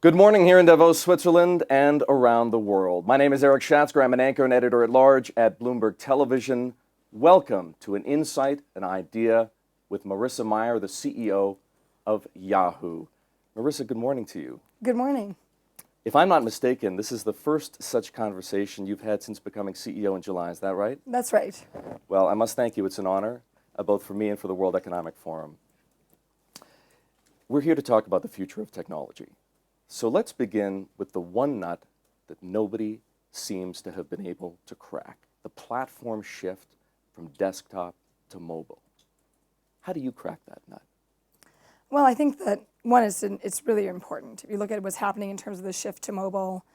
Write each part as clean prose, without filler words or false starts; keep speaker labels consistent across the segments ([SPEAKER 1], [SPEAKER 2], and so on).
[SPEAKER 1] Good morning here in Davos, Switzerland, and around the world. My name is Eric Schatzker. I'm an anchor and editor-at-large at Bloomberg Television. Welcome to An Insight, an Idea with Marissa Mayer, the CEO of Yahoo. Marissa, good morning to you.
[SPEAKER 2] Good morning.
[SPEAKER 1] If I'm not mistaken, this is the first such conversation you've had since becoming CEO in July. Is that right?
[SPEAKER 2] That's right.
[SPEAKER 1] Well, I must thank you. It's an honor, both for me and for the World Economic Forum. We're here to talk about the future of technology. So let's begin with the one nut that nobody seems to have been able to crack, the platform shift from desktop to mobile. How do you crack that nut?
[SPEAKER 2] Well, I think that one is it's really important. If you look at what's happening in terms of the shift to mobile,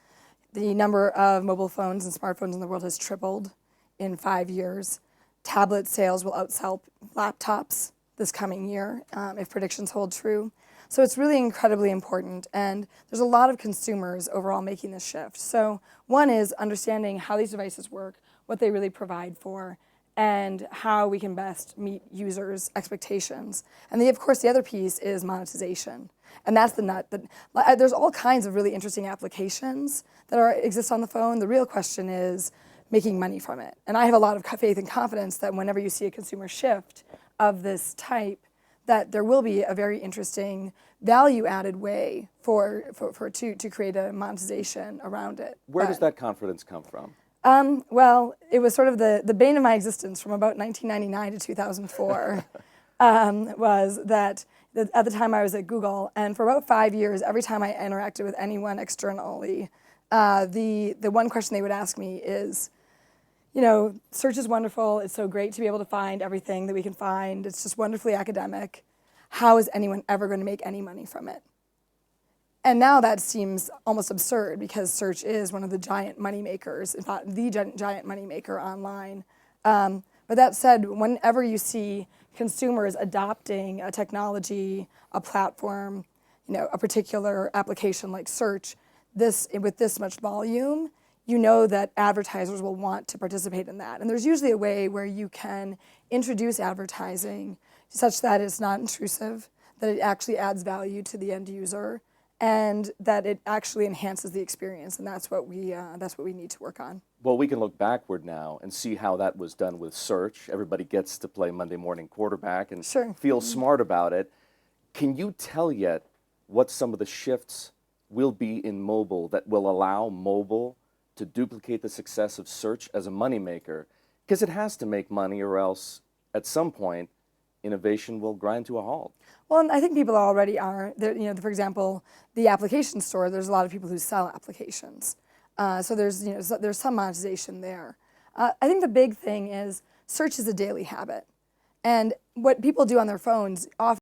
[SPEAKER 2] the number of mobile phones and smartphones in the world has tripled in 5 years. Tablet sales will outsell laptops this coming year if predictions hold true. So it's really incredibly important, and there's a lot of consumers overall making this shift. So one is understanding how these devices work, what they really provide for, and how we can best meet users' expectations. And then, of course, the other piece is monetization. And that's the nut. There's all kinds of really interesting applications that exist on the phone. The real question is making money from it. And I have a lot of faith and confidence that whenever you see a consumer shift of this type, that there will be a very interesting value-added way to create a monetization around it.
[SPEAKER 1] Where does that confidence come from?
[SPEAKER 2] Well, it was sort of the bane of my existence from about 1999 to 2004. Was that at the time I was at Google, and for about 5 years, every time I interacted with anyone externally, the one question they would ask me is, you know, search is wonderful. It's so great to be able to find everything that we can find. It's just wonderfully academic. How is anyone ever going to make any money from it? And now that seems almost absurd because search is one of the giant money makers, in fact, the giant money maker online. But that said, whenever you see consumers adopting a technology, a platform, a particular application like search, with this much volume, you know that advertisers will want to participate in that. And there's usually a way where you can introduce advertising such that it's not intrusive, that it actually adds value to the end user, and that it actually enhances the experience. And that's what we need to work on.
[SPEAKER 1] Well, we can look backward now and see how that was done with search. Everybody gets to play Monday morning quarterback and feel smart about it. Can you tell yet what some of the shifts will be in mobile that will allow mobile to duplicate the success of search as a moneymaker? Because it has to make money, or else at some point innovation will grind to a halt.
[SPEAKER 2] Well, and I think people already are. For example, the application store, there's a lot of people who sell applications. So there's some monetization there. I think the big thing is search is a daily habit. And what people do on their phones often